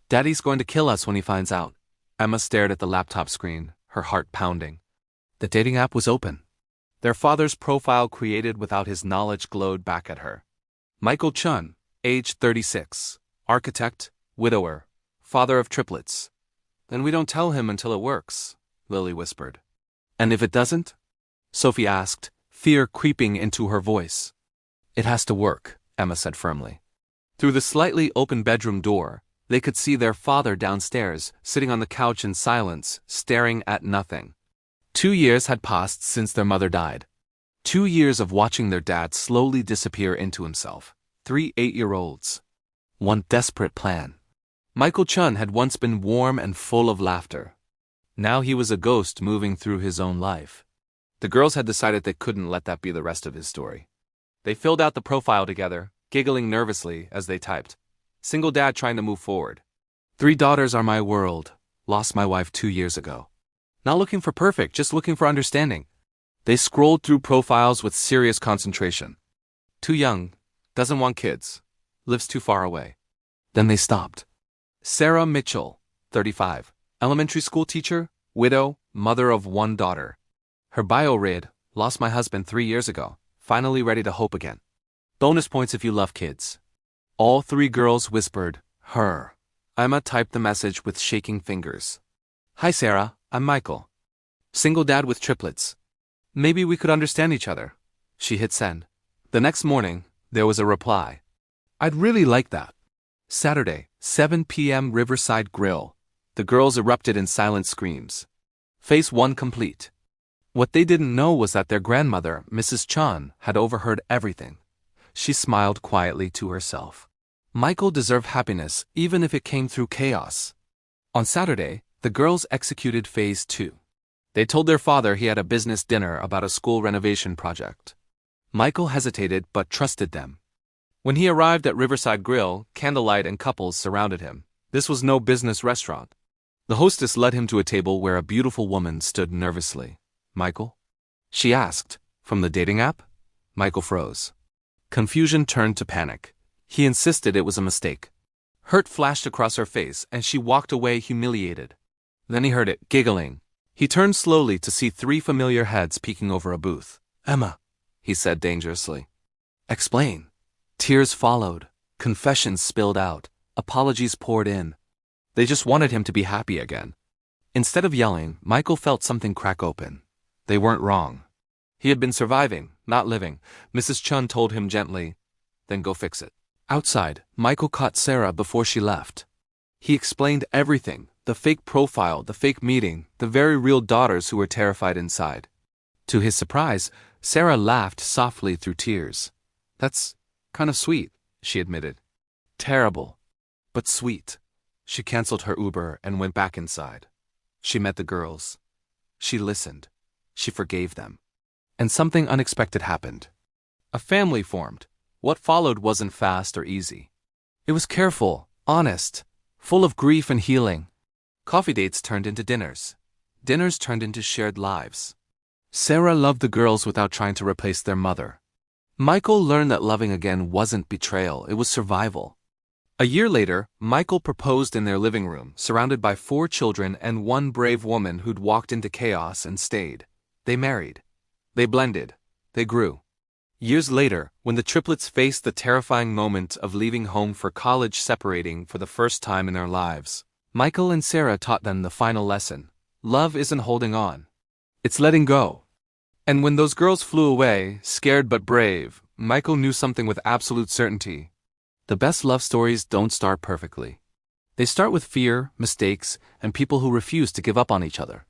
Daddy's going to kill us when he finds out. Emma stared at the laptop screen, her heart pounding. The dating app was open. Their father's profile created without his knowledge glowed back at her. Michael Chun, age 36, architect, widower, father of triplets. Then we don't tell him until it works, Lily whispered. And if it doesn't? Sophie asked, fear creeping into her voice. It has to work, Emma said firmly. Through the slightly open bedroom door, they could see their father downstairs, sitting on the couch in silence, staring at nothing. 2 years had passed since their mother died. 2 years of watching their dad slowly disappear into himself. 3 8-year-olds. One desperate plan. Michael Chun had once been warm and full of laughter. Now he was a ghost moving through his own life. The girls had decided they couldn't let that be the rest of his story. They filled out the profile together, giggling nervously as they typed. Single dad trying to move forward. 3 daughters are my world. Lost my wife 2 years ago. Not looking for perfect, just looking for understanding. They scrolled through profiles with serious concentration. Too young, doesn't want kids, lives too far away. Then they stopped. Sarah Mitchell, 35, elementary school teacher, widow, mother of 1 daughter. Her bio read, lost my husband 3 years ago, finally ready to hope again. Bonus points if you love kids. All 3 girls whispered, her. Emma typed the message with shaking fingers. Hi Sarah, I'm Michael. Single dad with triplets. Maybe we could understand each other. She hit send. The next morning, there was a reply. I'd really like that. Saturday, 7 p.m. Riverside Grill. The girls erupted in silent screams. Phase 1 complete. What they didn't know was that their grandmother, Mrs. Chun, had overheard everything. She smiled quietly to herself. Michael deserved happiness even if it came through chaos. On Saturday, the girls executed Phase 2. They told their father he had a business dinner about a school renovation project. Michael hesitated but trusted them. When he arrived at Riverside Grill, candlelight and couples surrounded him. This was no business restaurant. The hostess led him to a table where a beautiful woman stood nervously. Michael? She asked. From the dating app? Michael froze. Confusion turned to panic. He insisted it was a mistake. Hurt flashed across her face and she walked away humiliated. Then he heard it, giggling. He turned slowly to see 3 familiar heads peeking over a booth. Emma, he said dangerously. Explain. Tears followed. Confessions spilled out. Apologies poured in. They just wanted him to be happy again. Instead of yelling, Michael felt something crack open. They weren't wrong. He had been surviving, not living. Mrs. Chun told him gently, then go fix it. Outside, Michael caught Sarah before she left. He explained everything, the fake profile, the fake meeting, the very real daughters who were terrified inside. To his surprise, Sarah laughed softly through tears. That's kind of sweet, she admitted. Terrible, but sweet. She canceled her Uber and went back inside. She met the girls. She listened. She forgave them. And something unexpected happened. A family formed. What followed wasn't fast or easy. It was careful, honest, full of grief and healing. Coffee dates turned into dinners. Dinners turned into shared lives. Sarah loved the girls without trying to replace their mother. Michael learned that loving again wasn't betrayal, it was survival. A year later, Michael proposed in their living room, surrounded by 4 children and 1 brave woman who'd walked into chaos and stayed. They married. They blended. They grew. Years later, when the triplets faced the terrifying moment of leaving home for college, separating for the first time in their lives, Michael and Sarah taught them the final lesson. Love isn't holding on. It's letting go. And when those girls flew away, scared but brave, Michael knew something with absolute certainty. The best love stories don't start perfectly. They start with fear, mistakes, and people who refuse to give up on each other.